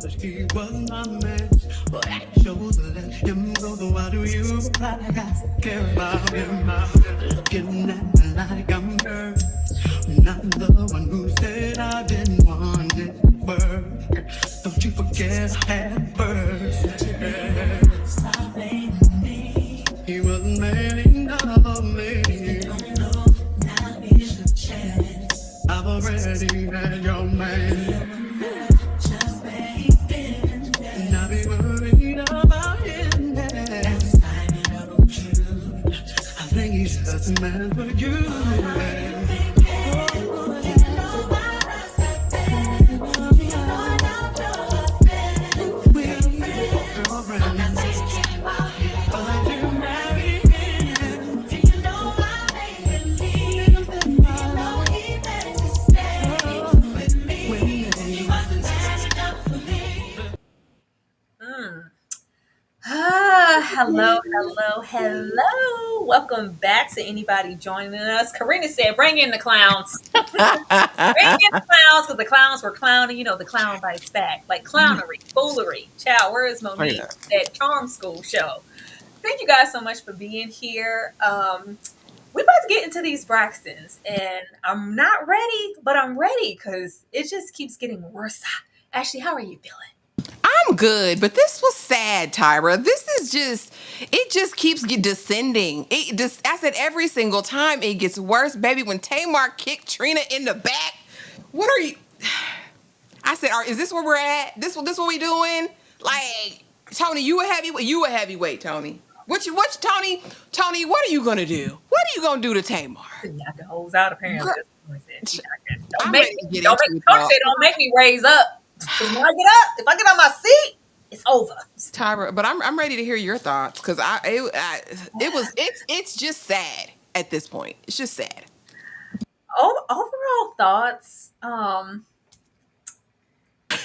that he was my man, but I chose to let him go. So why do you reply like I care about him? Looking at me like I'm hurt. Not the one who said I didn't want it work. Don't you forget I had first. Stop blaming me. He wasn't made enough of me. You don't know, now here's the chance. I've already had your man. Just where he's been. And I'll be worried about him. Next time you know the truth. I think he's just a man for you. Hello. Welcome back to anybody joining us. Karina said, bring in the clowns. Bring in the clowns, because the clowns were clowning. You know, the clown bites back. Like clownery, foolery. Child, where is Monique? That charm school show. Thank you guys so much for being here. We're about to get into these Braxtons, and I'm not ready, but I'm ready because it just keeps getting worse. Ashley, how are you feeling? I'm good, but this was sad, Tyra. This is just, it just keeps descending. I said every single time it gets worse, baby. When Tamar kicked Trina in the back, what are you? I said, is this where we're at? This what we doing? Like, Toni, you a heavyweight, Toni. Toni? Toni, what are you gonna do? What are you gonna do to Tamar? Knock the hoes out, apparently. I'm ready to get into it. Don't make me raise up. When I get up, if I get on my seat, it's over. Tyra, but I'm ready to hear your thoughts because it's just sad at this point. It's just sad. Overall thoughts. I don't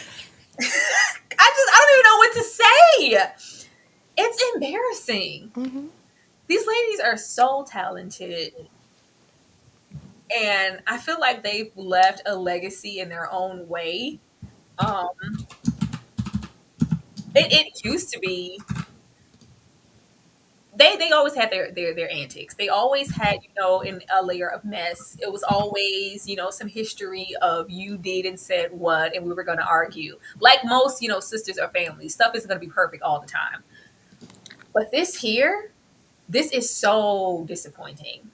even know what to say. It's embarrassing. Mm-hmm. These ladies are so talented. And I feel like they've left a legacy in their own way. It used to be they always had their antics. They always had, in a layer of mess. It was always, some history of you did and said what, and we were going to argue. Like most, sisters or families, stuff isn't going to be perfect all the time. But this is so disappointing.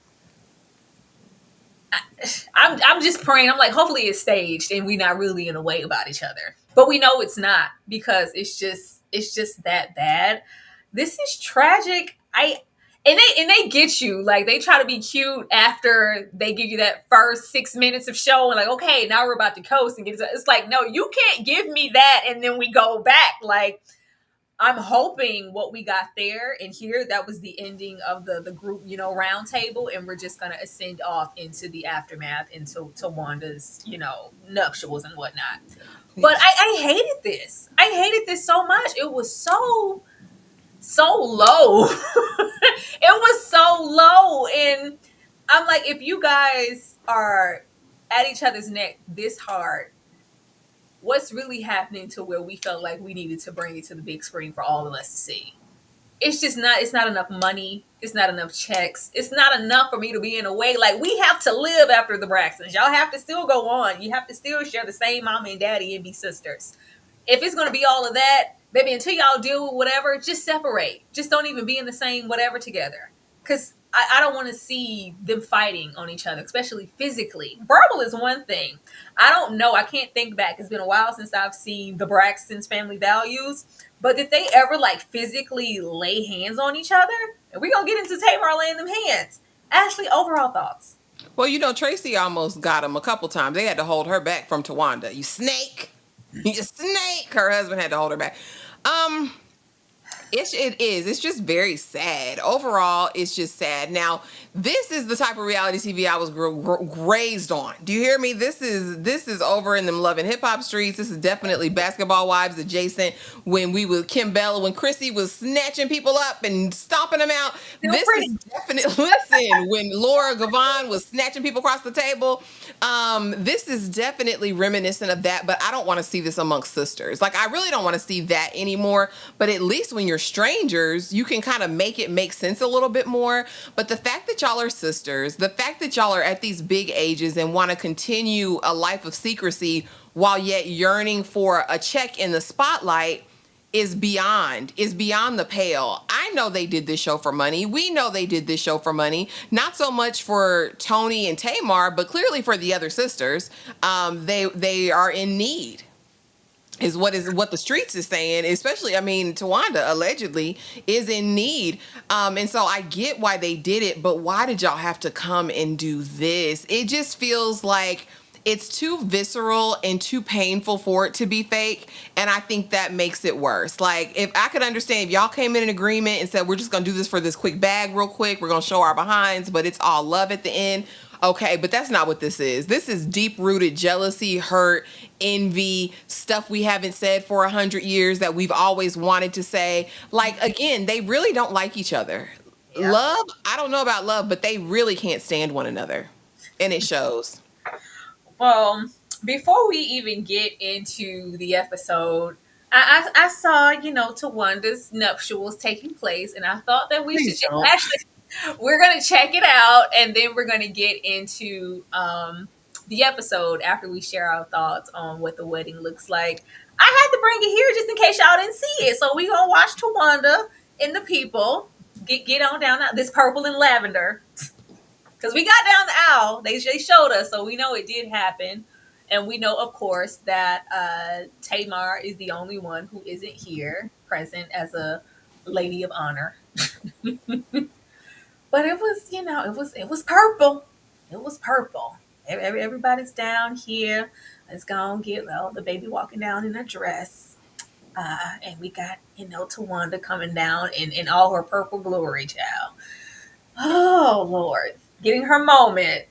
I'm just praying. I'm like, hopefully it's staged and we're not really in a way about each other. But we know it's not, because it's just that bad. This is tragic. And they get you. Like, they try to be cute after they give you that first 6 minutes of show and like, okay, now we're about to coast and get it. It's like, no, you can't give me that and then we go back. Like, I'm hoping what we got there and here, that was the ending of the group, round table, and we're just going to ascend off into the aftermath, into Towanda's, nuptials and whatnot. But I hated this. I hated this so much. It was so low. It was so low. And I'm like, if you guys are at each other's neck this hard, what's really happening to where we felt like we needed to bring it to the big screen for all of us to see? It's not enough money. It's not enough checks. It's not enough for me to be in a way. Like, we have to live after the Braxtons. Y'all have to still go on. You have to still share the same mama and daddy and be sisters. If it's going to be all of that, baby, until y'all deal with whatever, just separate. Just don't even be in the same whatever together. Because I don't want to see them fighting on each other, especially physically. Verbal is one thing. I don't know. I can't think back. It's been a while since I've seen the Braxtons' Family Values. But did they ever, physically lay hands on each other? And we're going to get into Tamar laying them hands. Ashley, overall thoughts? Well, Traci almost got him a couple times. They had to hold her back from Towanda. You snake. You snake. Her husband had to hold her back. It is. It's just very sad. Overall, it's just sad. Now, this is the type of reality TV I was raised on. Do you hear me? This is over in them Love and Hip Hop streets. This is definitely Basketball Wives adjacent. When we were Kim Bella, when Chrissy was snatching people up and stomping them out. Still This pretty. is definitely listen. When Laura Gavon was snatching people across the table. This is definitely reminiscent of that. But I don't want to see this amongst sisters. Like I really don't want to see that anymore. But at least when you're strangers, you can kind of make it make sense a little bit more. But the fact that y'all are sisters, the fact that y'all are at these big ages and want to continue a life of secrecy while yet yearning for a check in the spotlight is beyond the pale. I know they did this show for money. We know they did this show for money. Not so much for Toni and Tamar, but clearly for the other sisters. They are in need. Is what the streets is saying, especially, I mean, Towanda allegedly is in need. And so I get why they did it, but why did y'all have to come and do this? It just feels like it's too visceral and too painful for it to be fake. And I think that makes it worse. Like, if I could understand if y'all came in an agreement and said, we're just going to do this for this quick bag real quick, we're going to show our behinds, but it's all love at the end. Okay, but that's not what this is. This is deep-rooted jealousy, hurt, envy, stuff we haven't said for 100 years that we've always wanted to say. Like, again, they really don't like each other. Yeah. Love, I don't know about love, but they really can't stand one another. And it shows. Well, before we even get into the episode, I saw, Tawanda's nuptials taking place, and I thought that we Please should don't. actually, we're going to check it out, and then we're going to get into the episode after we share our thoughts on what the wedding looks like. I had to bring it here just in case y'all didn't see it. So we going to watch Towanda and the people get on down this purple and lavender. Because we got down the aisle. They showed us, so we know it did happen. And we know, of course, that Tamar is the only one who isn't here, present as a lady of honor. But it was, it was purple. It was purple. Everybody's down here. Let's go and get the baby walking down in a dress. And we got, Towanda coming down in all her purple glory, child. Oh, Lord. Getting her moment.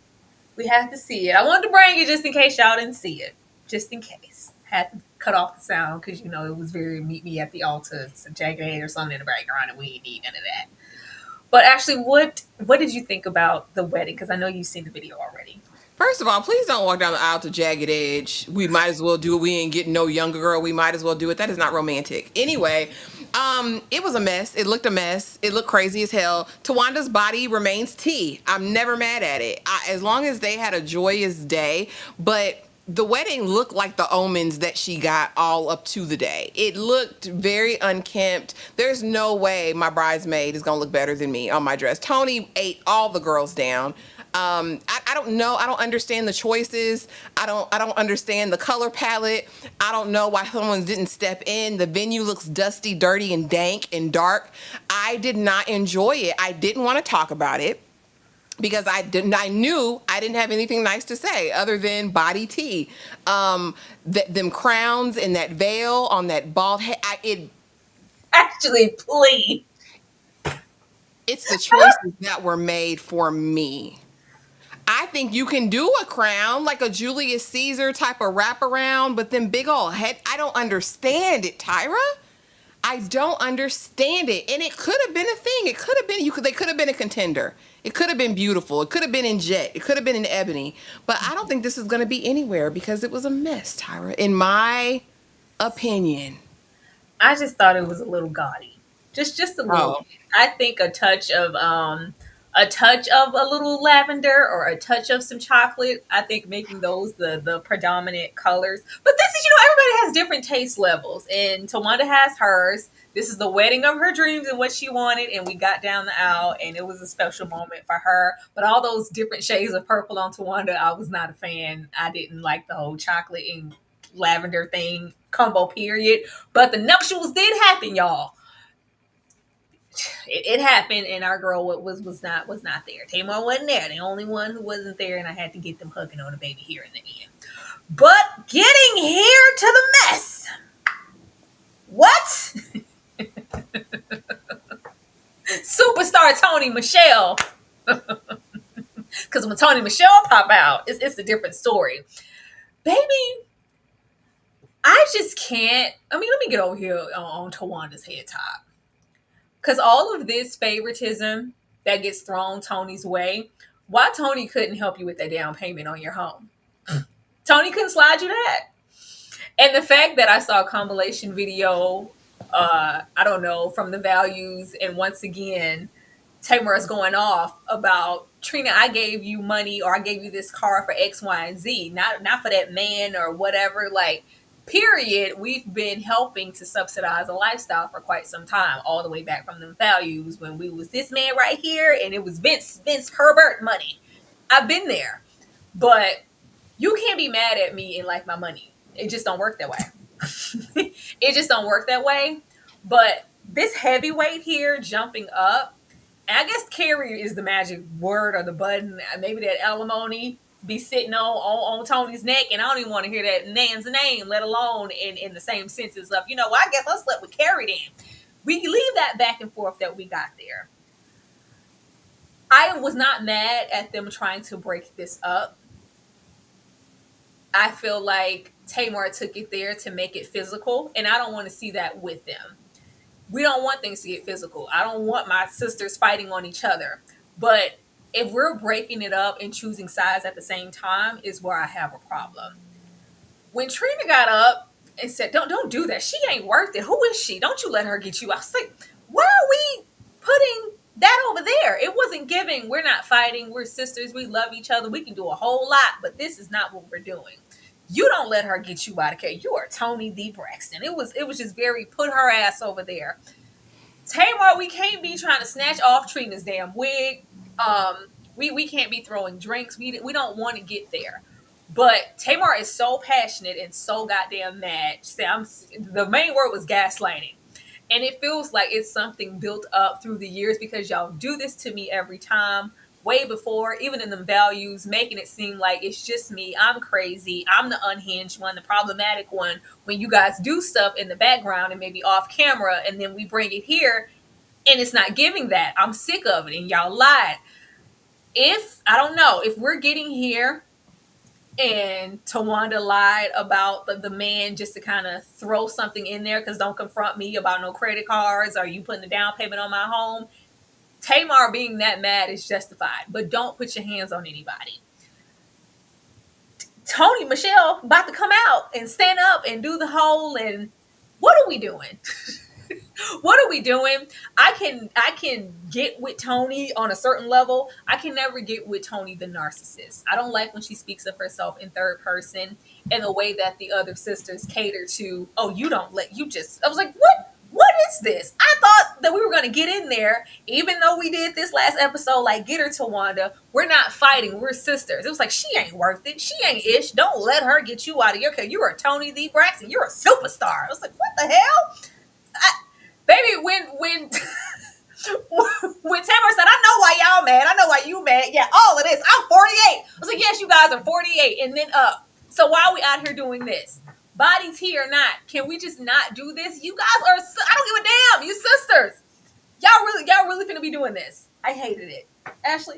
We had to see it. I wanted to bring it just in case y'all didn't see it. Just in case. Had to cut off the sound because, it was very meet me at the altar. Some jagged edge or something in the background, and we didn't need none of that. But actually, what did you think about the wedding? Because I know you've seen the video already. First of all, please don't walk down the aisle to Jagged Edge. We might as well do it. We ain't getting no younger girl. We might as well do it. That is not romantic. Anyway, it was a mess. It looked a mess. It looked crazy as hell. Tawanda's body remains tea. I'm never mad at it. As long as they had a joyous day. But the wedding looked like the omens that she got all up to the day. It looked very unkempt. There's no way my bridesmaid is going to look better than me on my dress. Toni ate all the girls down. I don't know. I don't understand the choices. I don't understand the color palette. I don't know why someone didn't step in. The venue looks dusty, dirty, and dank and dark. I did not enjoy it. I didn't want to talk about it because I knew I didn't have anything nice to say other than body tea. Them crowns and that veil on that bald head. Actually, please. It's the choices that were made for me. I think you can do a crown like a Julius Caesar type of wraparound, but then big old head. I don't understand it, Tyra. I don't understand it. And it could have been a thing. It could have been, they could have been a contender. It could have been beautiful. It could have been in jet. It could have been in ebony. But I don't think this is going to be anywhere because it was a mess, Tyra, in my opinion. I just thought it was a little gaudy. Just a little. Oh. I think a touch of a little lavender or a touch of some chocolate. I think making those the predominant colors. But this is, everybody has different taste levels, and Towanda has hers. This is the wedding of her dreams and what she wanted, and we got down the aisle, and it was a special moment for her. But all those different shades of purple on Towanda, I was not a fan. I didn't like the whole chocolate and lavender thing combo, period. But the nuptials did happen, y'all. It happened, and our girl was not there. Tamar wasn't there. The only one who wasn't there, and I had to get them hugging on the baby here in the end. But getting here to the mess. What? would star Toni Michelle. Because when Toni Michelle pop out, it's a different story. Baby, I just can't. I mean, let me get over here on Towanda's head top. Because all of this favoritism that gets thrown Toni's way, why Toni couldn't help you with that down payment on your home? Toni couldn't slide you that. And the fact that I saw a compilation video, I don't know, from the values, and once again, Tamar is going off about Trina, I gave you money or I gave you this car for X, Y, and Z, not for that man or whatever. Like, period. We've been helping to subsidize a lifestyle for quite some time, all the way back from the values when we was this man right here, and it was Vince Herbert money. I've been there, but you can't be mad at me and like my money. It just don't work that way. It just don't work that way. But this heavyweight here jumping up, and I guess carry is the magic word or the button. Maybe that alimony be sitting on Toni's neck, and I don't even want to hear that man's name, let alone in the same senses of, well, I guess I slept with Carrie then. We leave that back and forth that we got there. I was not mad at them trying to break this up. I feel like Tamar took it there to make it physical, and I don't want to see that with them. We don't want things to get physical. I don't want my sisters fighting on each other. But if we're breaking it up and choosing sides at the same time is where I have a problem. When Trina got up and said, don't do that. She ain't worth it. Who is she? Don't you let her get you. I was like, why are we putting that over there? It wasn't giving. We're not fighting. We're sisters. We love each other. We can do a whole lot, but this is not what we're doing. You don't let her get you out of care. You are Toni the Braxton. It was just very put her ass over there. Tamar, we can't be trying to snatch off Trina's damn wig. We can't be throwing drinks. We don't want to get there. But Tamar is so passionate and so goddamn mad. The main word was gaslighting. And it feels like it's something built up through the years because y'all do this to me every time. Way before, even in the values, making it seem like it's just me. I'm crazy. I'm the unhinged one, the problematic one. When you guys do stuff in the background and maybe off camera, and then we bring it here, and it's not giving that. I'm sick of it, and y'all lied. I don't know, if we're getting here and Towanda lied about the man just to kind of throw something in there because don't confront me about no credit cards or you putting the down payment on my home, Tamar being that mad is justified, but don't put your hands on anybody. Toni Michelle about to come out and stand up and do the whole, and what are we doing? What are we doing? I can get with Toni on a certain level. I can never get with Toni the narcissist. I don't like when she speaks of herself in third person and the way that the other sisters cater to, I was like, what is this? I thought that we were going to get in there, even though we did this last episode, like, get her Towanda. We're not fighting. We're sisters. It was like, she ain't worth it. She ain't ish. Don't let her get you out of your care. You're a Toni the Braxton. You're a superstar. I was like, what the hell? Baby, when Tamar said, I know why y'all mad. I know why you mad. Yeah, all of this. I'm 48. I was like, yes, you guys are 48 and then up. So why are we out here doing this? Bodies here or not, can we just not do this? You guys are, I don't give a damn. You sisters. Y'all really finna be doing this. I hated it. Ashley?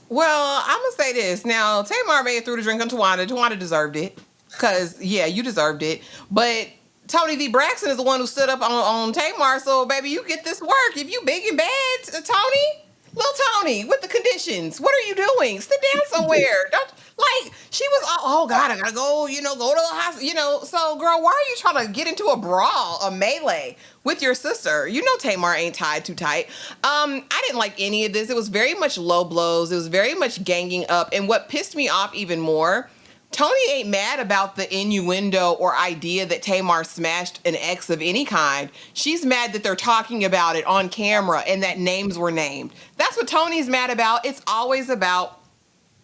Well, I'm going to say this. Now, Tamar made it through the drink on Towanda. Towanda deserved it. Because, yeah, you deserved it. But Toni the Braxton is the one who stood up on Tamar. So, baby, you get this work. If you big and bad, Toni, little Toni, with the conditions, what are you doing? Sit down somewhere. Don't, like, she was, oh, God, I got to go, go to the hospital, So, girl, why are you trying to get into a brawl, a melee with your sister? Tamar ain't tied too tight. I didn't like any of this. It was very much low blows. It was very much ganging up. And what pissed me off even more, Toni ain't mad about the innuendo or idea that Tamar smashed an ex of any kind. She's mad that they're talking about it on camera and that names were named. That's what Toni's mad about. It's always about,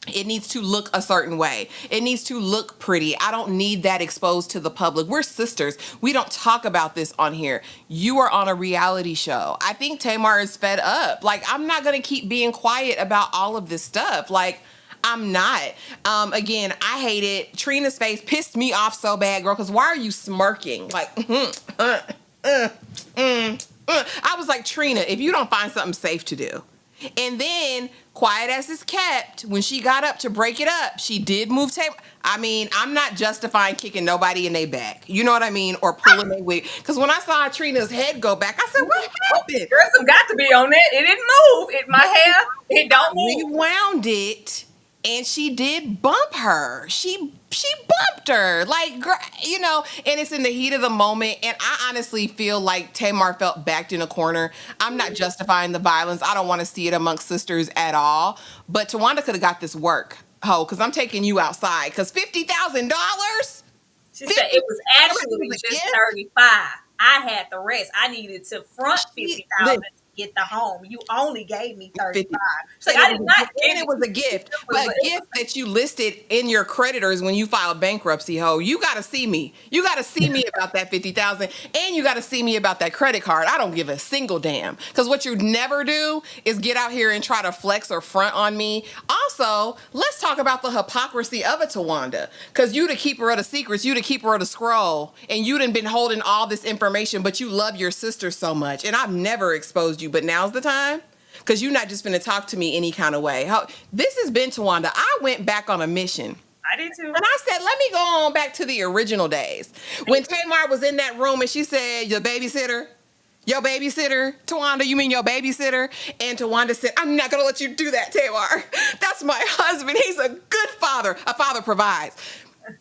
it needs to look a certain way. It needs to look pretty. I don't need that exposed to the public. We're sisters. We don't talk about this on here. You are on a reality show. I think Tamar is fed up. Like, I'm not going to keep being quiet about all of this stuff. Like, I'm not. Again, I hate it. Trina's face pissed me off so bad, girl, because why are you smirking? Like, I was like, Trina, if you don't find something safe to do. And then, quiet as is kept, when she got up to break it up, she did move Tamar. I mean, I'm not justifying kicking nobody in their back. You know what I mean? Or pulling their wig. Because when I saw Trina's head go back, I said, what happened? There's some got to be on that. It didn't move. My hair, it don't move. Rewound it, and she did bump her. She bumped her, like, you know, and it's in the heat of the moment. And I honestly feel like Tamar felt backed in a corner. I'm not justifying the violence. I don't want to see it amongst sisters at all. But Towanda could have got this work, because I'm taking you outside. Because $50,000. She said it was actually just 35. I had the rest. I needed to front 50,000 to get the home. You only gave me 35. She's like, I did not give it was a gift. But a gift that you listed in your creditors when you filed bankruptcy, ho. You gotta see me. You gotta see me about that 50,000, and you gotta see me about that credit card. I don't give a single damn. Because what you'd never do is get out here and try to flex or front on me. Also, let's talk about the hypocrisy of a Towanda. Because you the keeper of the secrets, you the keeper of the scroll, and you done been holding all this information, but you love your sister so much. And I've never exposed you, but now's the time. Because you're not just going to talk to me any kind of way. This has been Towanda. I went back on a mission. I did too. And I said, let me go on back to the original days. When Tamar was in that room and she said, your babysitter, Towanda, you mean your babysitter? And Towanda said, I'm not going to let you do that, Tamar. That's my husband. He's a good father. A father provides.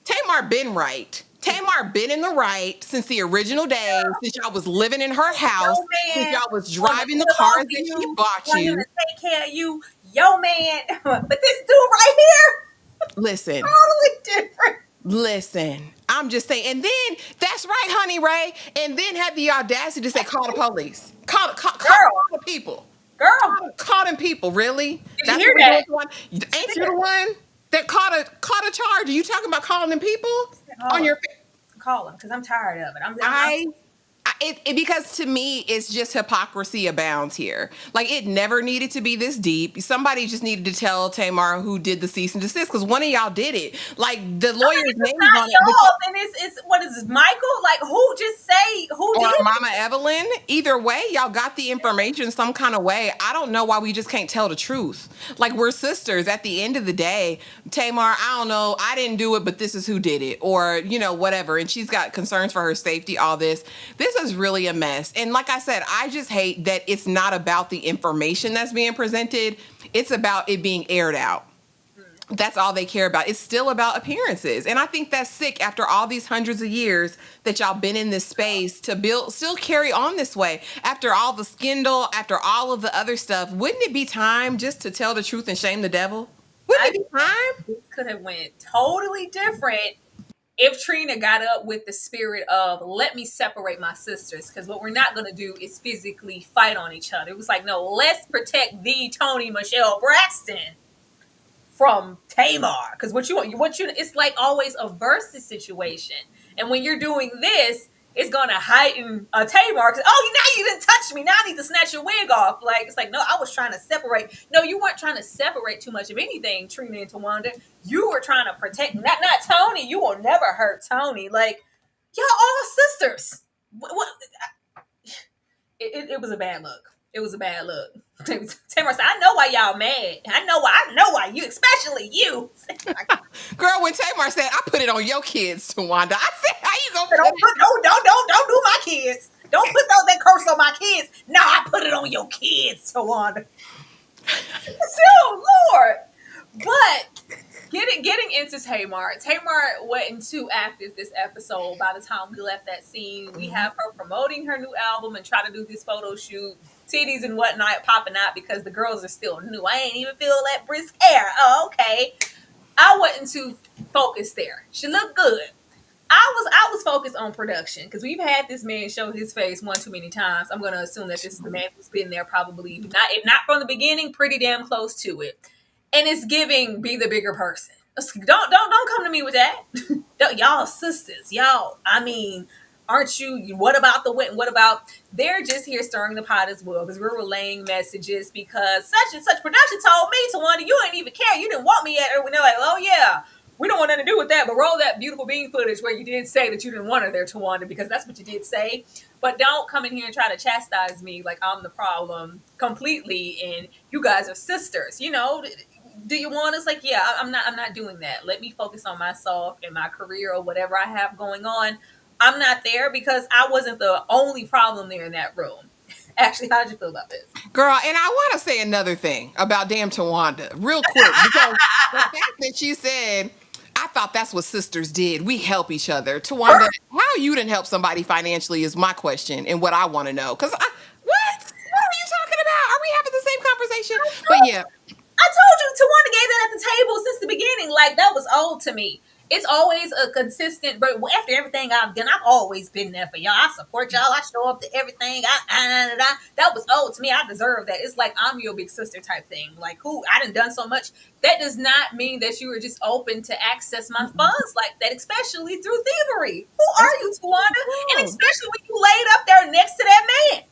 Tamar been right. Tamar been in the right since the original days, since y'all was living in her house, since y'all was driving the cars that she bought you. To take care of you, yo man. But this dude right here, listen, totally different. Listen, I'm just saying. And then, that's right, honey Ray. And then had the audacity to say, call the police. Call the people. Girl. Call them people, really? Did you hear that? Ain't you the one that caught a charge? Are you talking about calling them people? On your call them, because I'm tired of it. Because to me, it's just hypocrisy abounds here. Like, it never needed to be this deep. Somebody just needed to tell Tamar who did the cease and desist, because one of y'all did it. Like, the lawyer's name is on it. And it's what is this, Michael? Like, who just say who did it? Mama Evelyn. Either way, y'all got the information some kind of way. I don't know why we just can't tell the truth. Like, we're sisters at the end of the day. Tamar, I don't know, I didn't do it, but this is who did it. Or, you know, whatever. And she's got concerns for her safety, all this. This is really a mess. And like I said, I just hate that it's not about the information that's being presented. It's about it being aired out. That's all they care about. It's still about appearances. And I think that's sick after all these hundreds of years that y'all been in this space to still carry on this way. After all the scandal, after all of the other stuff, wouldn't it be time just to tell the truth and shame the devil? Wouldn't it be time? This could have went totally different if Trina got up with the spirit of, let me separate my sisters, because what we're not going to do is physically fight on each other. It was like, no, let's protect the Toni Michelle Braxton from Tamar, because what you it's like always a versus situation, and when you're doing this, it's gonna heighten Tamar. Because now you didn't touch me. Now I need to snatch your wig off. Like, it's like, no, I was trying to separate. No, you weren't trying to separate too much of anything, Trina and Towanda. You were trying to protect not Toni. You will never hurt Toni. Like, y'all all sisters. What? It was a bad look. It was a bad look. Tamar said, I know why y'all mad. I know why you, especially you. Girl, when Tamar said, I put it on your kids, Towanda, I said, how you gonna don't do my kids. Don't put that curse on my kids. No, I put it on your kids, Towanda. So, Lord. But getting into Tamar wasn't too active this episode. By the time we left that scene, we have her promoting her new album and try to do this photo shoot, titties and whatnot popping out because the girls are still new. I ain't even feel that brisk air. Oh, okay. I wasn't too focused there. She looked good. I was focused on production because we've had this man show his face one too many times. I'm going to assume that this is the man who's been there probably, if not from the beginning, pretty damn close to it. And it's giving be the bigger person. Don't come to me with that. Y'all sisters. Y'all, I mean, aren't you? What about the wit? What about, they're just here stirring the pot as well because we're relaying messages because such and such production told me, Towanda, you ain't even care. You didn't want me at her when they're like, oh yeah, We don't want nothing to do with that, but roll that beautiful bean footage where you did say that you didn't want her there, Towanda, because that's what you did say. But don't come in here and try to chastise me like I'm the problem completely and you guys are sisters. Do you want us? Like, yeah, I'm not doing that. Let me focus on myself and my career or whatever I have going on. I'm not there because I wasn't the only problem there in that room. Actually, how did you feel about this? Girl, and I want to say another thing about damn Towanda, real quick, because the fact that she said, I thought that's what sisters did. We help each other. Towanda, how you didn't help somebody financially is my question and what I want to know. What? What are you talking about? Are we having the same conversation? But yeah, I told you Tawanda gave that at the table since the beginning. Like that was old to me. It's always a consistent, but after everything I've done, I've always been there for y'all. I support y'all. I show up to everything. That was old to me. I deserve that. It's like I'm your big sister type thing. Like who I done so much. That does not mean that you were just open to access my funds like that, especially through thievery. Who are you, Tawanda? And wrong. especially when you laid up there next to that man.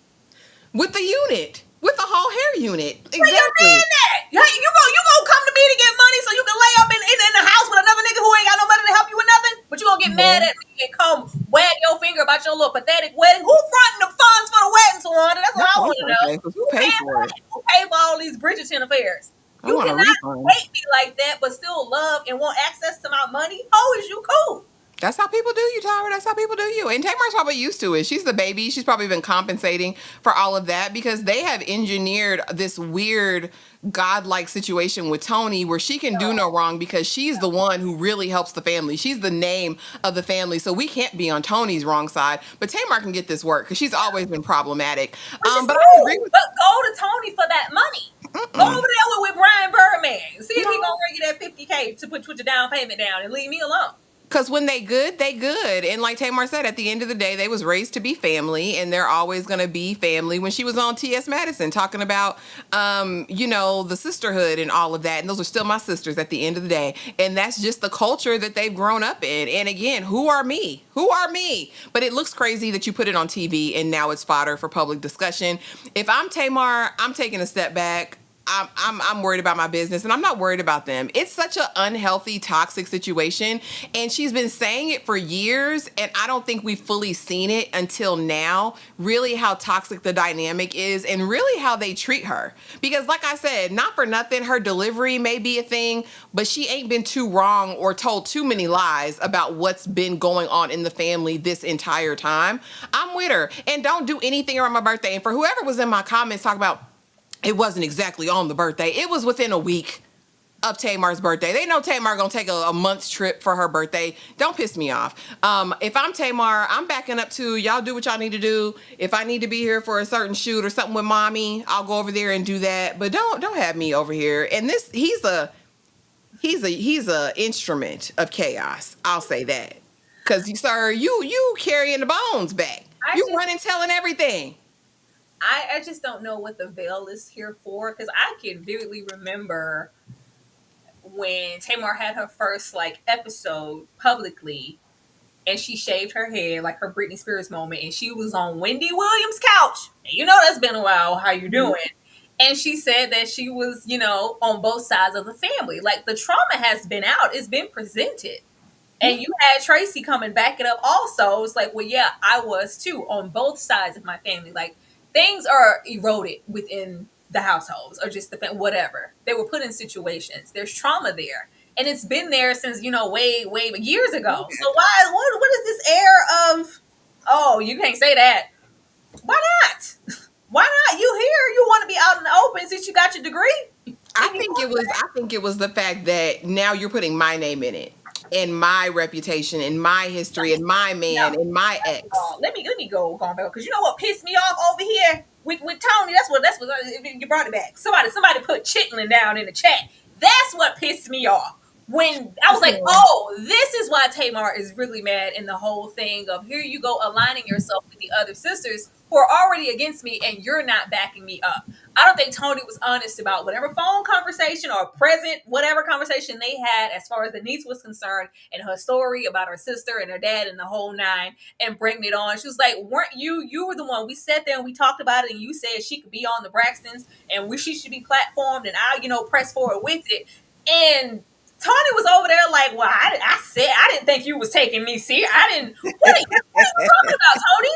With the unit, with the whole hair unit. Where your man Exactly. at? Hey, you gonna come to me to get money so you can lay up in the house with another nigga who ain't got no money to help you with nothing? But you gonna get mad Yeah. at me and come wag your finger about your little pathetic wedding? Who fronting the funds for the wedding, Tawanda? That's what That's I what I'm want to trying to know. say. Because who Who paid paying for for it? that? Who paid for all these Bridgerton affairs? I You want a cannot refund. hate me like that, but still love and want access to my money. How is you cool? That's how people do you, Tyra. That's how people do you. And Tamar's probably used to it. She's the baby. She's probably been compensating for all of that because they have engineered this weird godlike situation with Toni where she can do no wrong because she's the one who really helps the family. She's the name of the family. So we can't be on Toni's wrong side. But Tamar can get this work because she's always been problematic. Which is But I agree cool. with But go to Tony for that money. Go over there with Brian Birdman. See if he no. gonna bring you that 50K to put your down payment down and leave me alone. Because when they good, they good. And like Tamar said, at the end of the day, they was raised to be family, and they're always going to be family. When she was on T.S. Madison talking about, the sisterhood and all of that, and those are still my sisters at the end of the day. And that's just the culture that they've grown up in. And again, who are me? Who are me? But it looks crazy that you put it on TV, and now it's fodder for public discussion. If I'm Tamar, I'm taking a step back. I'm worried about my business and I'm not worried about them. It's such an unhealthy, toxic situation. And she's been saying it for years. And I don't think we've fully seen it until now, really how toxic the dynamic is and really how they treat her. Because like I said, not for nothing, her delivery may be a thing, but she ain't been too wrong or told too many lies about what's been going on in the family this entire time. I'm with her. And don't do anything around my birthday. And for whoever was in my comments talking about, it wasn't exactly on the birthday. It was within a week of Tamar's birthday. They know Tamar gonna take a month's trip for her birthday. Don't piss me off. If I'm Tamar, I'm backing up to y'all do what y'all need to do. If I need to be here for a certain shoot or something with mommy, I'll go over there and do that. But don't have me over here. And this he's a instrument of chaos. I'll say that. Cause sir, you carrying the bones back. I You just running telling everything. I just don't know what the veil is here for because I can vividly remember when Tamar had her first like episode publicly and she shaved her head like her Britney Spears moment and she was on Wendy Williams' couch. And you know that's been a while. How you doing? And she said that she was, on both sides of the family. Like the trauma has been out. It's been presented. And you had Traci coming back it up also. It's like, well, yeah, I was too on both sides of my family. Like things are eroded within the households or just whatever. They were put in situations. There's trauma there. And it's been there since, way, way years ago. So what is this air of, oh, you can't say that. Why not? Why not? You here, you want to be out in the open since you got your degree. I think it was the fact that now you're putting my name in it and my reputation and my history and my No, man and my ex. let me go on back because you know what pissed me off over here with Toni. That's what you brought it back. Somebody put chitlin down in the chat. That's what pissed me off. When I was like, oh, this is why Tamar is really mad in the whole thing of here you go aligning yourself with the other sisters who are already against me and you're not backing me up. I don't think Toni was honest about whatever phone conversation or present, whatever conversation they had as far as the niece was concerned and her story about her sister and her dad and the whole nine and bringing it on. She was like, weren't you were the one. We sat there and we talked about it and you said she could be on the Braxtons and she should be platformed and I, press forward with it. And Toni was over there like, well, I said I didn't think you was taking me serious. I didn't. What are you talking about, Toni?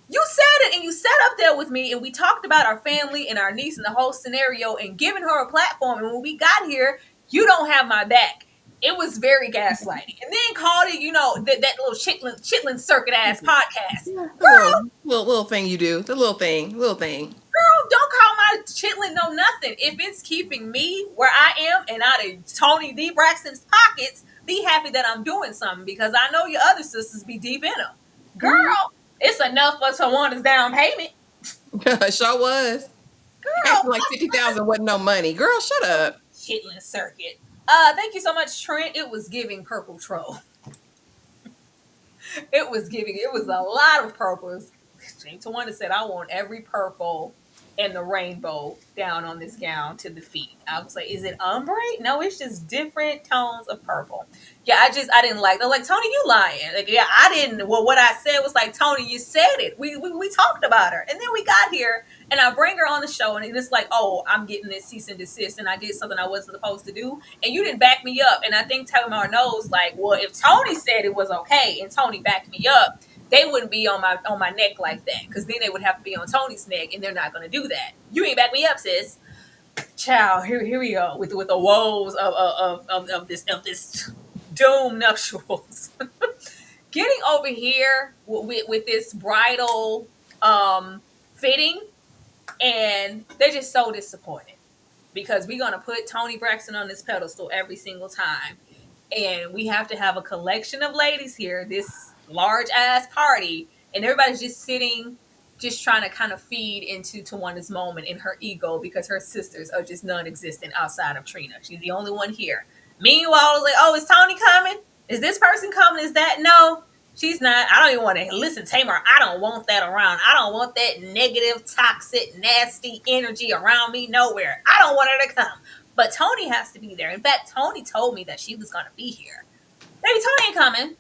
You said it, and you sat up there with me, and we talked about our family and our niece and the whole scenario, and giving her a platform. And when we got here, you don't have my back. It was very gaslighting, and then called it, that little chitlin circuit ass podcast. The little thing you do, the little thing. Girl, don't call my chitlin no nothing. If it's keeping me where I am and out of Toni D. Braxton's pockets, be happy that I'm doing something, because I know your other sisters be deep in them. Girl, it's enough for Tawanda's down payment. Sure was. Girl, Acting like 50,000 wasn't no money. Girl, shut up. chitlin circuit. Thank you so much, Trent. It was giving purple troll. It was a lot of purples. Towanda said, I want every purple and the rainbow down on this gown to the feet. I was like, is it ombre? No, it's just different tones of purple. Yeah, I didn't like. They're like, Toni, you lying. Like, yeah, I didn't. Well, what I said was like, Toni, you said it. We talked about her, and then we got here, and I bring her on the show, and it's like, oh, I'm getting this cease and desist, and I did something I wasn't supposed to do, and you didn't back me up. And I think Tamar knows, like, well, if Toni said it was okay, and Toni backed me up, they wouldn't be on my neck like that, because then they would have to be on Toni's neck, and they're not going to do that. You ain't back me up, sis. Child, here we go with the woes of this doom nuptials. Getting over here with this bridal fitting, and they're just so disappointed, because we're gonna put Toni Braxton on this pedestal every single time, and we have to have a collection of ladies here, this large ass party, and everybody's just sitting, just trying to kind of feed into Tawanda's moment in her ego, because her sisters are just non-existent outside of Trina. She's the only one here. Meanwhile, it's like, oh, is Toni coming? Is this person coming? Is that? No, she's not. I don't even want to listen, Tamar. I don't want that around. I don't want that negative, toxic, nasty energy around me nowhere. I don't want her to come. But Toni has to be there. In fact, Toni told me that she was going to be here. Baby, Toni ain't coming.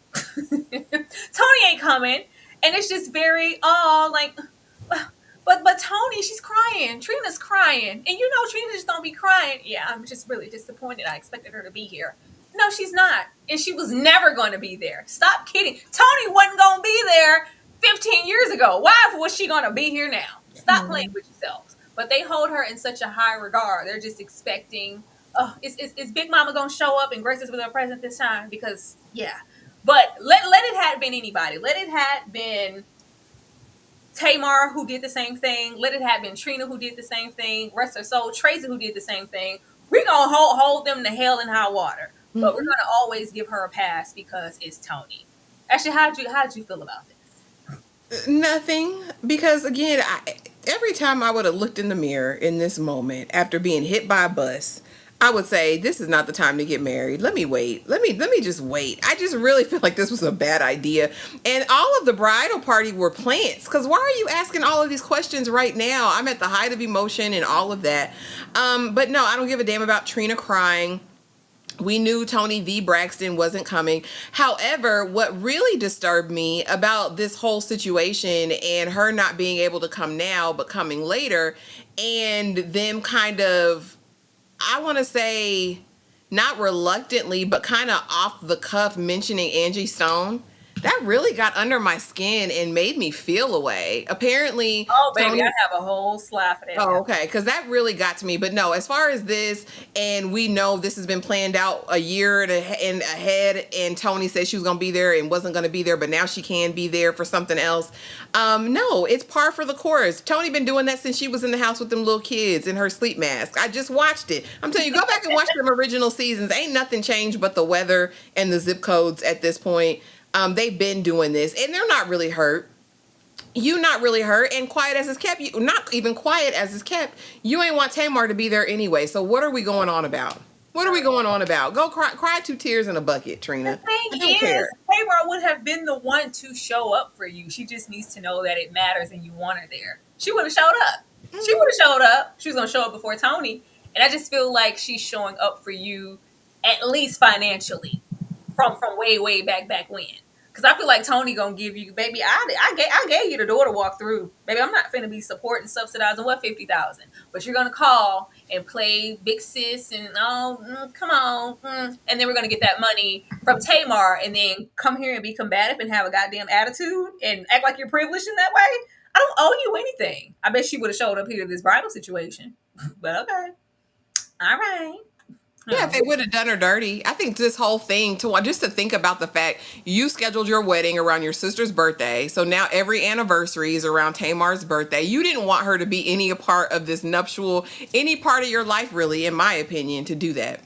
Toni ain't coming. And it's just very, but Toni, she's crying. Trina's crying. And Trina just don't be crying. Yeah, I'm just really disappointed. I expected her to be here. No, she's not. And she was never going to be there. Stop kidding. Toni wasn't going to be there 15 years ago. Why was she going to be here now? Stop playing with yourselves. But they hold her in such a high regard. They're just expecting, is Big Mama going to show up and grace us with her presence this time? Because, yeah. But let it have been anybody. Let it have been Tamar, who did the same thing. Let it have been Trina, who did the same thing. Rest her soul. Traci, who did the same thing. We're going to hold them to hell and high water. But we're going to always give her a pass because it's Toni. Actually, how did you feel about this? Nothing. Because, again, every time I would have looked in the mirror in this moment after being hit by a bus, I would say, this is not the time to get married. Let me wait. Let me just wait. I just really feel like this was a bad idea. And all of the bridal party were plants. Because why are you asking all of these questions right now? I'm at the height of emotion and all of that. But no, I don't give a damn about Trina crying. We knew Toni V. Braxton wasn't coming. However, what really disturbed me about this whole situation and her not being able to come now, but coming later, and them kind of, I want to say, not reluctantly, but kind of off the cuff mentioning Angie Stone, that really got under my skin and made me feel a way. Apparently, oh baby, I have a whole slap for that. Oh, okay, because that really got to me. But no, as far as this, and we know this has been planned out a year and ahead, and Toni said she was going to be there and wasn't going to be there, but now she can be there for something else. No, it's par for the course. Toni been doing that since she was in the house with them little kids in her sleep mask. I just watched it. I'm telling you, go back and watch them original seasons. Ain't nothing changed but the weather and the zip codes at this point. They've been doing this, and they're not really hurt. You not really hurt, and quiet as it's kept. You not even quiet as it's kept. You ain't want Tamar to be there anyway. So what are we going on about? What are we going on about? Go cry 2 tears in a bucket, Trina. The thing is, Tamar would have been the one to show up for you. She just needs to know that it matters and you want her there. She would have showed up. She would have showed up. She was gonna show up before Toni, and I just feel like she's showing up for you, at least financially, from way back when. Cause I feel like Toni gonna give you, baby. I gave you the door to walk through, baby. I'm not finna be supporting, subsidizing what 50,000, but you're gonna call and play big sis and come on, and then we're gonna get that money from Tamar, and then come here and be combative and have a goddamn attitude and act like you're privileged in that way. I don't owe you anything. I bet she would have showed up here to this bridal situation, but okay, all right. Yeah, if they would have done her dirty. I think this whole thing, to just to think about the fact you scheduled your wedding around your sister's birthday, so now every anniversary is around Tamar's birthday. You didn't want her to be any part of this nuptial, any part of your life, really, in my opinion, to do that.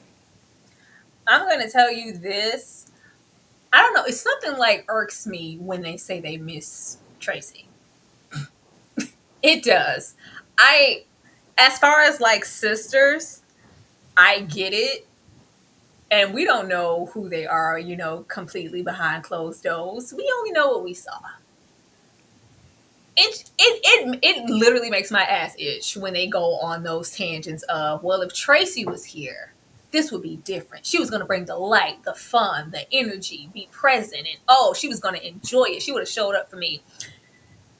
I'm gonna tell you this. I don't know. It's something like irks me when they say they miss Traci. It does. As far as like sisters, I get it. And we don't know who they are, completely behind closed doors. We only know what we saw. It literally makes my ass itch when they go on those tangents of, well, if Traci was here, this would be different. She was going to bring the light, the fun, the energy, be present, and she was going to enjoy it. She would have showed up for me.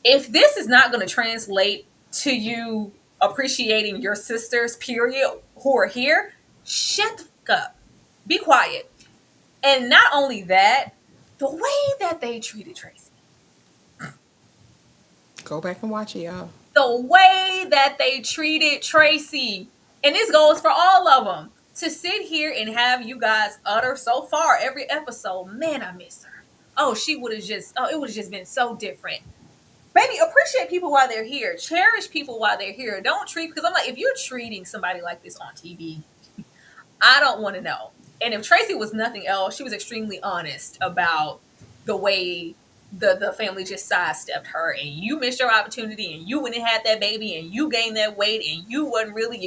If this is not going to translate to you appreciating your sisters, period, who are here, shut the fuck up. Be quiet. And not only that, the way that they treated Traci. Go back and watch it, y'all. The way that they treated Traci. And this goes for all of them. To sit here and have you guys utter so far every episode, man, I miss her. It would have just been so different. Baby, appreciate people while they're here. Cherish people while they're here. Don't treat, because I'm like, if you're treating somebody like this on TV, I don't want to know. And if Traci was nothing else, she was extremely honest about the way the family just sidestepped her, and you missed your opportunity, and you went and had that baby, and you gained that weight, and you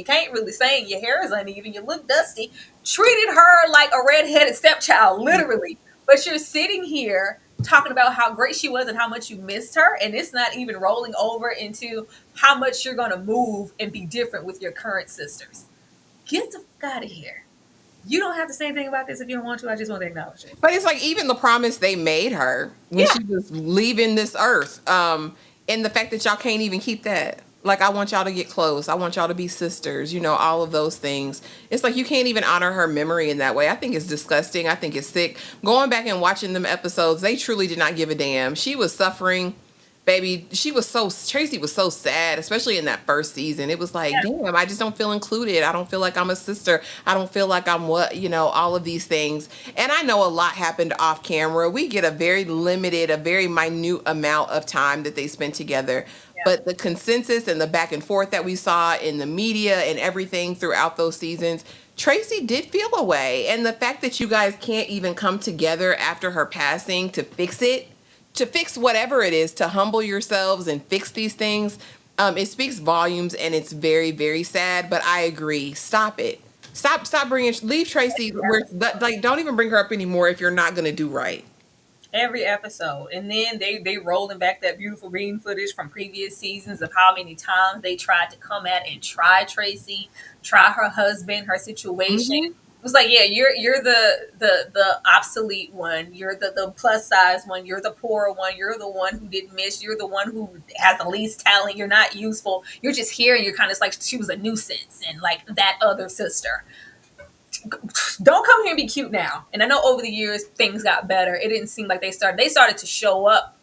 can't really sing, your hair is uneven, you look dusty. Treated her like a redheaded stepchild, literally. But you're sitting here talking about how great she was and how much you missed her, and it's not even rolling over into how much you're going to move and be different with your current sisters. Get the fuck out of here. You don't have to say anything about this if you don't want to. I just want to acknowledge it. But it's like even the promise they made her when she was leaving this earth, and the fact that y'all can't even keep that. Like, I want y'all to get close. I want y'all to be sisters, all of those things. It's like you can't even honor her memory in that way. I think it's disgusting. I think it's sick. Going back and watching them episodes, they truly did not give a damn. She was suffering. Baby, Traci was so sad, especially in that first season. It was like, damn, I just don't feel included. I don't feel like I'm a sister. I don't feel like I'm all of these things. And I know a lot happened off camera. We get a very limited, a very minute amount of time that they spent together. Yeah. But the consensus and the back and forth that we saw in the media and everything throughout those seasons, Traci did feel a way. And the fact that you guys can't even come together after her passing to fix it, to fix whatever it is, to humble yourselves and fix these things, it speaks volumes, and it's very, very sad. But I agree. Stop it. Stop leave Traci. Don't even bring her up anymore if you're not going to do right. Every episode. And then they rolling back that beautiful reading footage from previous seasons of how many times they tried to come at and try Traci, try her husband, her situation. Mm-hmm. It was like, yeah, you're the obsolete one. You're the plus size one. You're the poor one. You're the one who didn't miss. You're the one who has the least talent. You're not useful. You're just here, and you're kind of like she was a nuisance, and like that other sister. Don't come here and be cute now. And I know over the years things got better. It didn't seem like they started to show up,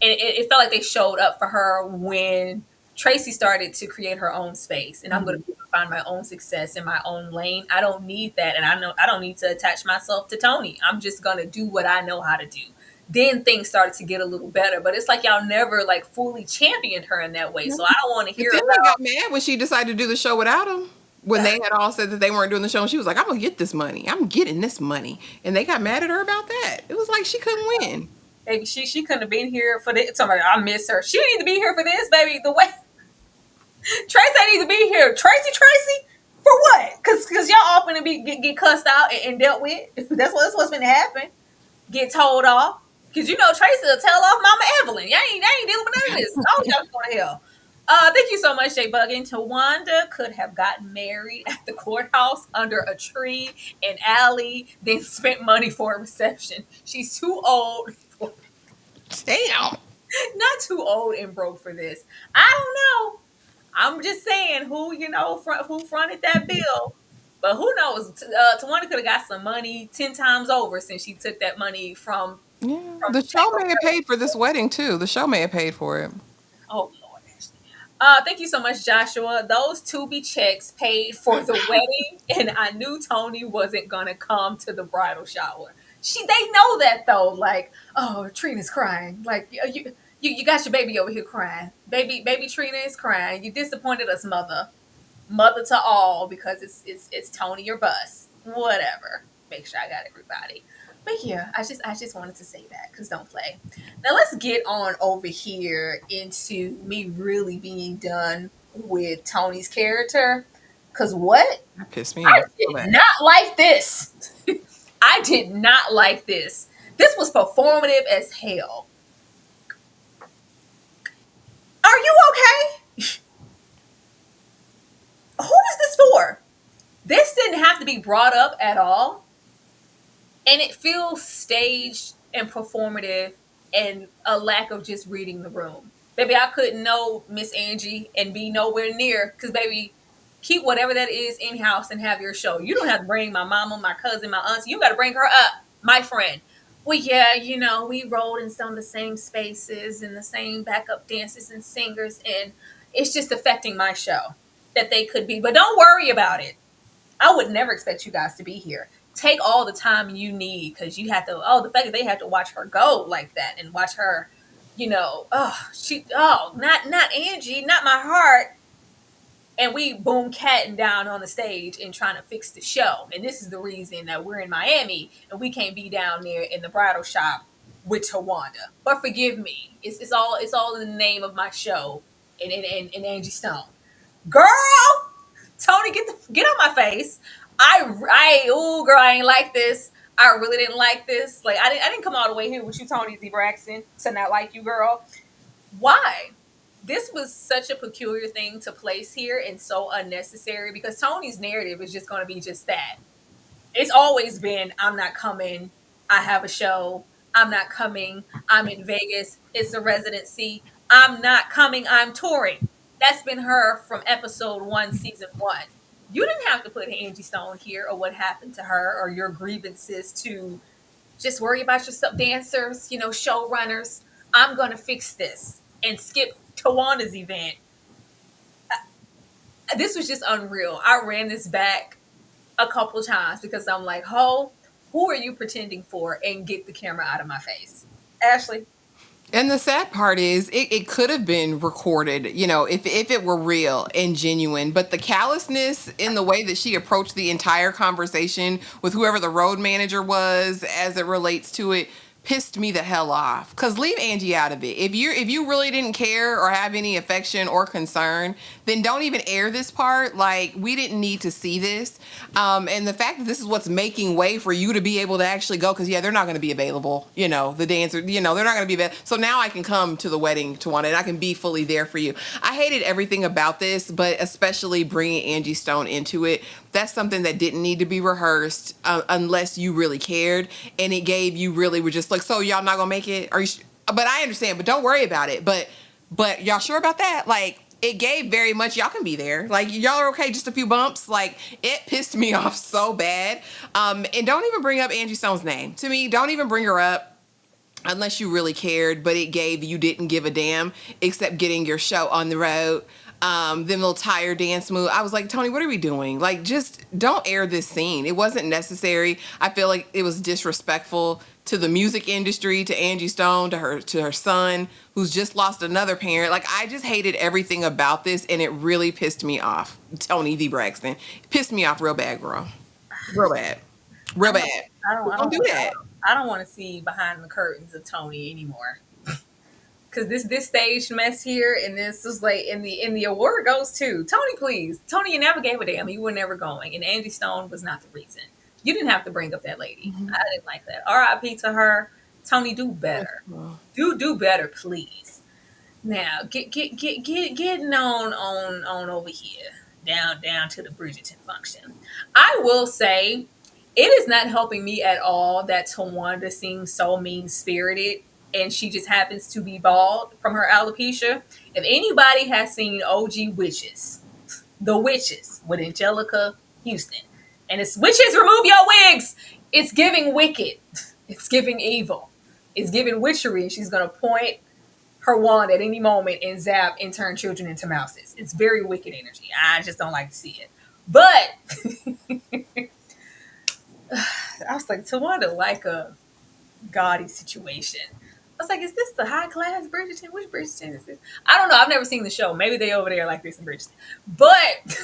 and it felt like they showed up for her when Traci started to create her own space, and I'm going to find my own success in my own lane. I don't need that, and I don't need to attach myself to Toni. I'm just going to do what I know how to do. Then things started to get a little better, but it's like y'all never like fully championed her in that way. So I don't want to hear. Then they got mad when she decided to do the show without him. When they had all said that they weren't doing the show, and she was like, "I'm gonna get this money. I'm getting this money," and they got mad at her about that. It was like she couldn't win. Baby, she couldn't have been here for this. Somebody, I miss her. She didn't need to be here for this, baby. The way Traci needs to be here. Traci, for what? Because y'all all finna get cussed out and dealt with. That's what's gonna happen. Get told off. Because Traci will tell off Mama Evelyn. Y'all ain't dealing with none of this. Oh, y'all going to hell. Thank you so much, Jay Buggin. Towanda could have gotten married at the courthouse under a tree in alley, then spent money for a reception. She's too old Damn. Not too old and broke for this. I don't know. I'm just saying who fronted that bill. But who knows? Towanda could have got some money 10 times over since she took that money Yeah. from The show Chamber may have Press. paid for this wedding too. The show may have paid for it. Oh Lord, Ashley. Thank you so much, Joshua. Those Tubi checks paid for the wedding, and I knew Toni wasn't gonna come to the bridal shower. They know that though. Like, oh, Trina's crying. Like, you got your baby over here crying. Baby Trina is crying. You disappointed us, mother to all, because it's Toni or bust. Whatever. Make sure I got everybody. But yeah, I just wanted to say that because don't play. Now let's get on over here into me really being done with Toni's character. Cause what? That pissed me I off so did bad. not like this. I did not like this. This was performative as hell. Are you okay? Who is this for? This didn't have to be brought up at all. And it feels staged and performative and a lack of just reading the room. Baby, I couldn't know Miss Angie and be nowhere near because, baby, keep whatever that is in house and have your show. You don't have to bring my mama, my cousin, my auntie. You got to bring her up, my friend. Well, yeah, we rolled in some of the same spaces and the same backup dancers and singers, and it's just affecting my show that they could be. But don't worry about it. I would never expect you guys to be here. Take all the time you need because you have to. Oh, the fact that they have to watch her go like that and watch her, not Angie, not my heart. And we boom catting down on the stage and trying to fix the show. And this is the reason that we're in Miami and we can't be down there in the bridal shop with Towanda. But forgive me, it's all in the name of my show and Angie Stone. Girl, Toni, get on my face. Girl, I ain't like this. I really didn't like this. Like, I didn't come all the way here with you, Toni D. Braxton, to not like you, girl. Why? This was such a peculiar thing to place here and so unnecessary because Toni's narrative is just going to be just that. It's always been, I'm not coming. I have a show. I'm not coming. I'm in Vegas. It's a residency. I'm not coming. I'm touring. That's been her from episode 1, season 1. You didn't have to put Angie Stone here or what happened to her or your grievances to just worry about your sub dancers, showrunners. I'm going to fix this and skip Tawanda's event. This was just unreal. I ran this back a couple times because I'm like, who are you pretending for? And get the camera out of my face. Ashley. And the sad part is, it could have been recorded, if it were real and genuine. But the callousness in the way that she approached the entire conversation with whoever the road manager was as it relates to it pissed me the hell off. Cause leave Angie out of it. If you really didn't care or have any affection or concern, then don't even air this part. Like, we didn't need to see this. And the fact that this is what's making way for you to be able to actually go, because they're not going to be available. The dancer, they're not going to be available. So now I can come to the wedding, Towanda, and I can be fully there for you. I hated everything about this, but especially bringing Angie Stone into it. That's something that didn't need to be rehearsed unless you really cared, and it gave you really were just like, so y'all not gonna make it? Are you? But I understand. But don't worry about it. But y'all sure about that? Like, it gave very much. Y'all can be there. Like, y'all are okay. Just a few bumps. Like, it pissed me off so bad. And don't even bring up Angie Stone's name to me. Don't even bring her up. Unless you really cared, but it gave you didn't give a damn except getting your show on the road. Them little tire dance move. I was like, Toni, what are we doing? Like, just don't air this scene. It wasn't necessary. I feel like it was disrespectful to the music industry, to Angie Stone, to her son, who's just lost another parent. Like, I just hated everything about this, and it really pissed me off. Toni D. Braxton. Pissed me off real bad, girl. Real bad. Real bad. Don't do that. I don't want to see behind the curtains of Toni anymore. Because this stage mess here and this is like in the award goes to Toni, please. Toni, you never gave a damn. You were never going. And Angie Stone was not the reason. You didn't have to bring up that lady. Mm-hmm. I didn't like that. R.I.P. to her. Toni, do better. Do better, please. Now getting on over here. Down to the Bridgerton function. I will say it is not helping me at all that Towanda seems so mean spirited and she just happens to be bald from her alopecia. If anybody has seen OG Witches, The Witches with Angelica Houston, and it's witches remove your wigs, it's giving wicked, it's giving evil, it's giving witchery, and she's gonna point her wand at any moment and zap and turn children into mouses. It's very wicked energy. I just don't like to see it. But I was like, Towanda like a gaudy situation. I was like, is this the high class Bridgerton? Which Bridgerton is this? I don't know. I've never seen the show. Maybe they over there like this in Bridgerton. But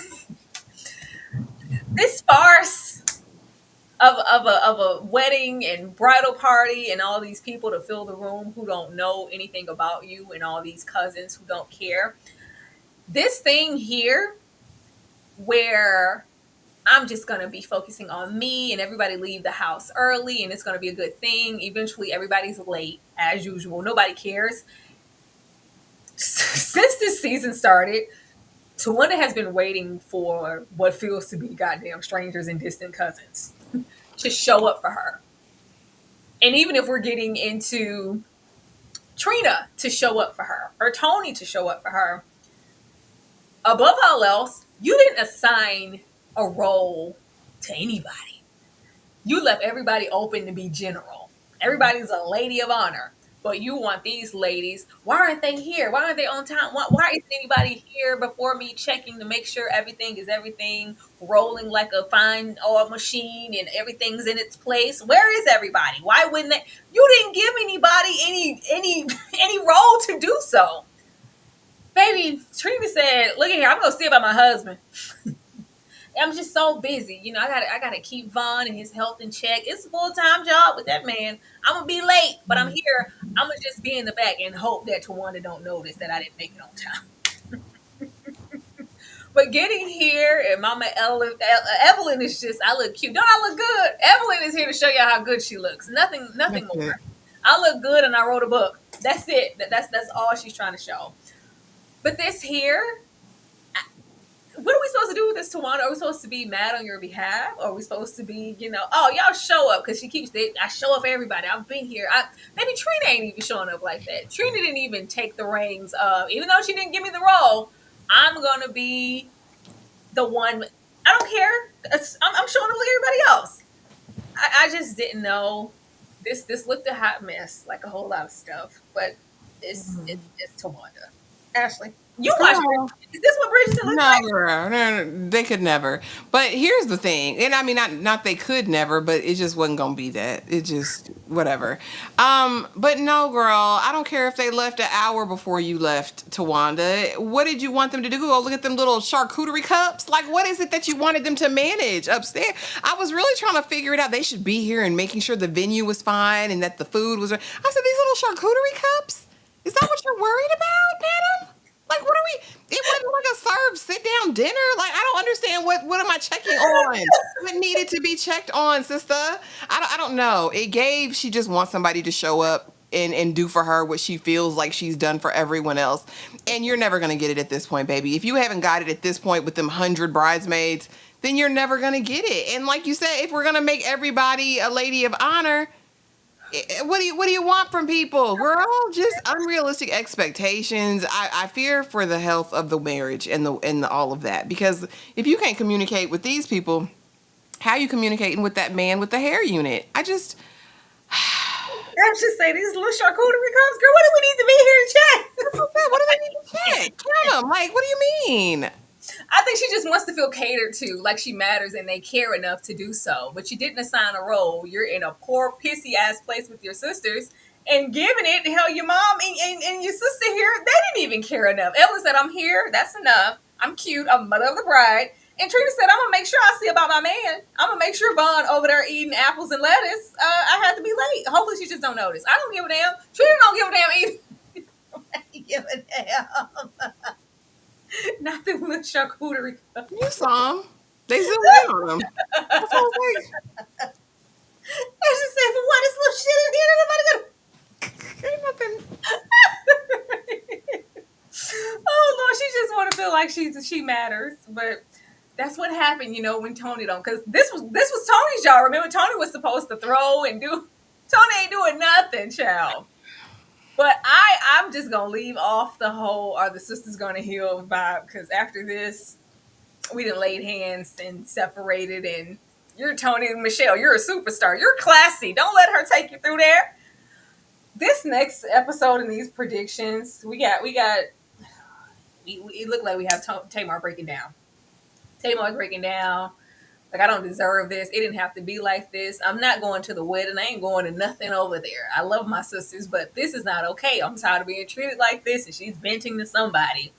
this farce of a wedding and bridal party and all these people to fill the room who don't know anything about you and all these cousins who don't care. This thing here where I'm just going to be focusing on me and everybody leave the house early and it's going to be a good thing. Eventually everybody's late as usual. Nobody cares. Since this season started, Towanda has been waiting for what feels to be goddamn strangers and distant cousins to show up for her. And even if we're getting into Trina to show up for her or Toni to show up for her, above all else, you didn't assign a role to anybody. You left everybody open to be general. Everybody's a lady of honor. But you want these ladies, why aren't they here? Why aren't they on time? Why isn't anybody here before me checking to make sure everything is everything, rolling like a fine oil machine and everything's in its place? Where is everybody? Why wouldn't they? You didn't give anybody any role to do so. Baby, Trina said, look at here, I'm gonna see about my husband. I'm just so busy. You know, I gotta keep Vaughn and his health in check. It's a full-time job with that man. I'm gonna be late, but I'm here. I'm gonna just be in the back and hope that Towanda don't notice that I didn't make it on time. But getting here and Mama Evelyn is just, I look cute. Don't I look good? Evelyn is here to show you how good she looks. Nothing more. I look good and I wrote a book. That's it. That's all she's trying to show. But this here, what are we supposed to do with this, Towanda? Are we supposed to be mad on your behalf? Or are we supposed to be, oh, y'all show up? Because she keeps, I show up for everybody. I've been here. Maybe Trina ain't even showing up like that. Trina didn't even take the reins of, even though she didn't give me the role, I'm going to be the one. I don't care. I'm showing up like everybody else. I just didn't know. This looked a hot mess, like a whole lot of stuff. But it's Towanda. Ashley. You watch Bridgerton. Is this what Bridgerton looks like? No, they could never. But here's the thing, and I mean, not they could never, but it just wasn't gonna be that. It just whatever. But no, girl, I don't care if they left an hour before you left, Towanda. What did you want them to do? Go look at them little charcuterie cups? Like, what is it that you wanted them to manage upstairs? I was really trying to figure it out. They should be here and making sure the venue was fine and that the food was. I said, these little charcuterie cups. Is that what you're worried about, madam? Like, what are we? It wasn't like a served sit-down dinner. Like, I don't understand what am I checking on? What needed to be checked on, sister? I don't know. She just wants somebody to show up and do for her what she feels like she's done for everyone else. And you're never going to get it at this point, baby. If you haven't got it at this point with them 100 bridesmaids, then you're never going to get it. And like you said, if we're going to make everybody a lady of honor, what do you want from people? We're all just unrealistic expectations. I fear for the health of the marriage and the all of that, because if you can't communicate with these people, how are you communicating with that man with the hair unit? I just say these little charcuterie cups, girl. What do we need to be here to check? What do they need to check? Count them. Like, what do you mean? I think she just wants to feel catered to, like she matters and they care enough to do so. But you didn't assign a role. You're in a poor, pissy ass place with your sisters and giving it to hell your mom and your sister here. They didn't even care enough. Evelyn said, I'm here. That's enough. I'm cute. I'm mother of the bride. And Trina said, I'm going to make sure I see about my man. I'm going to make sure Vaughn over there eating apples and lettuce. I had to be late. Hopefully she just don't notice. I don't give a damn. Trina don't give a damn either. I don't give a damn. Not the little charcuterie cup. You saw them. They zoomed in on them. That's what I was like. I just say, for what? This little shit in here. Ain't nothing. Oh Lord, she just want to feel like she matters. But that's what happened, when Toni don't. Because this was Toni's job. Remember, Toni was supposed to throw and do. Toni ain't doing nothing, child. But I'm just gonna leave off the whole "are the sisters gonna heal" vibe, because after this, we done laid hands and separated, and you're Toni and Michelle. You're a superstar. You're classy. Don't let her take you through there. This next episode and these predictions, it looked like we have Tamar breaking down. Tamar's breaking down. Like, I don't deserve this. It didn't have to be like this. I'm not going to the wedding. I ain't going to nothing over there. I love my sisters, but this is not okay. I'm tired of being treated like this, and she's venting to somebody.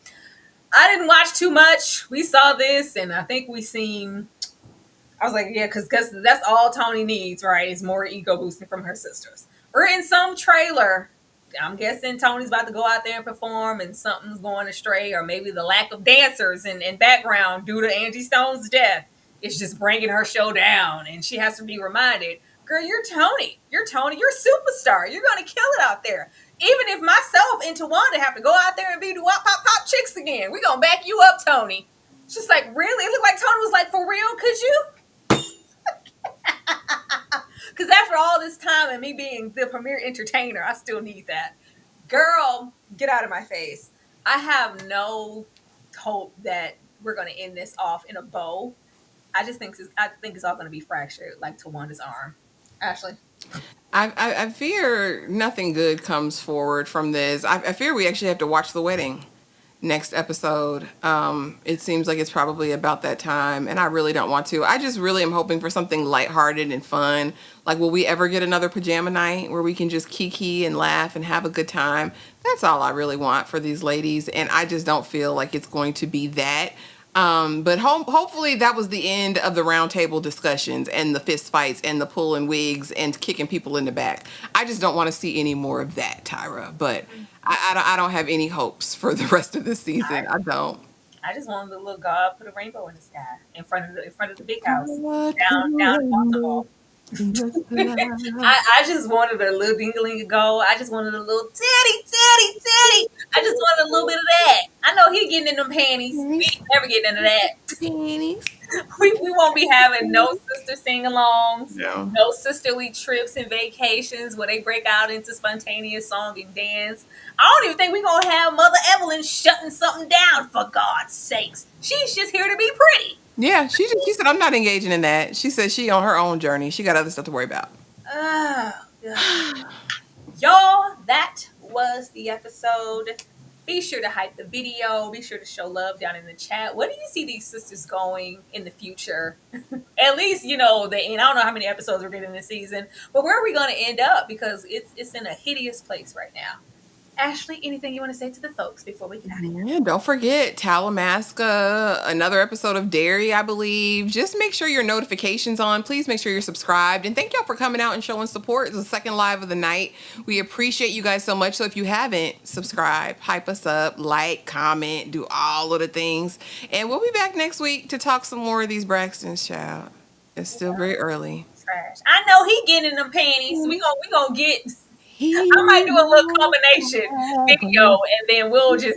I didn't watch too much. We saw this, and I think we seen. I was like, yeah, because that's all Toni needs, right? Is more ego boosting from her sisters. Or in some trailer, I'm guessing Toni's about to go out there and perform, and something's going astray, or maybe the lack of dancers in background due to Angie Stone's death is just bringing her show down, and she has to be reminded, girl, you're Toni. You're Toni. You're a superstar. You're going to kill it out there. Even if myself and Towanda have to go out there and be the wop pop pop chicks again, we going to back you up, Toni. It's just like, really? It looked like Toni was like, for real? Could you? Because after all this time and me being the premier entertainer, I still need that. Girl, get out of my face. I have no hope that we're going to end this off in a bow. I think it's all going to be fractured, like Tawanda's arm. Ashley? I fear nothing good comes forward from this. I fear we actually have to watch the wedding next episode. It seems like it's probably about that time, and I really don't want to. I just really am hoping for something lighthearted and fun. Like, will we ever get another pajama night where we can just kiki and laugh and have a good time? That's all I really want for these ladies, and I just don't feel like it's going to be that. But hopefully that was the end of the round table discussions and the fist fights and the pulling wigs and kicking people in the back. I just don't want to see any more of that, Tyra. But I don't have any hopes for the rest of this season. I don't. I just wanted the little God put a rainbow in the sky in front of the big house down in Baltimore. I just wanted a little dingling to go. I just wanted a little titty. I just wanted a little bit of that. I know he getting in them panties. We ain't never getting into that. Panties. We won't be having no sister sing-alongs, No. no sisterly trips and vacations where they break out into spontaneous song and dance. I don't even think we're going to have Mother Evelyn shutting something down, for God's sakes. She's just here to be pretty. Yeah, she said, I'm not engaging in that. She said she on her own journey. She got other stuff to worry about. Oh, God. Y'all, that was the episode. Be sure to hype the video. Be sure to show love down in the chat. Where do you see these sisters going in the future? At least, and I don't know how many episodes we're getting this season, but where are we going to end up? Because it's in a hideous place right now. Ashley, anything you want to say to the folks before we get out of here? Yeah, don't forget Talamasca, another episode of Dairy, I believe. Just make sure your notifications on. Please make sure you're subscribed. And thank y'all for coming out and showing support. It's the second live of the night. We appreciate you guys so much. So if you haven't, subscribe, hype us up, like, comment, do all of the things. And we'll be back next week to talk some more of these Braxtons, child. It's still very early. Trash. I know he getting in them panties. We gonna get... I might do a little combination video, and then we'll just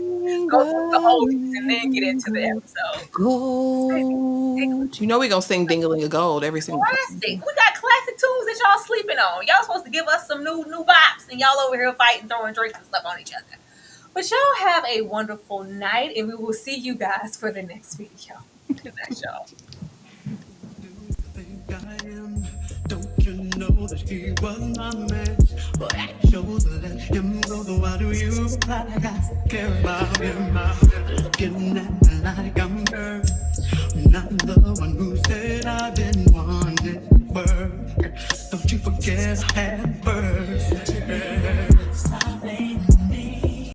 go through the oldies and then get into the episode. Gold. You know we're going to sing Ding-a-ling of Gold every single time. Classic. We got classic tunes that y'all sleeping on. Y'all supposed to give us some new bops, and y'all over here fighting, throwing drinks and stuff on each other. But y'all have a wonderful night, and we will see you guys for the next video. Good night, y'all. Don't you know that he was my man? But I chose to let him go. So why do you reply like I care about him? Looking at me like I'm hurt. I'm the one who said I didn't want it to work. Don't you forget I had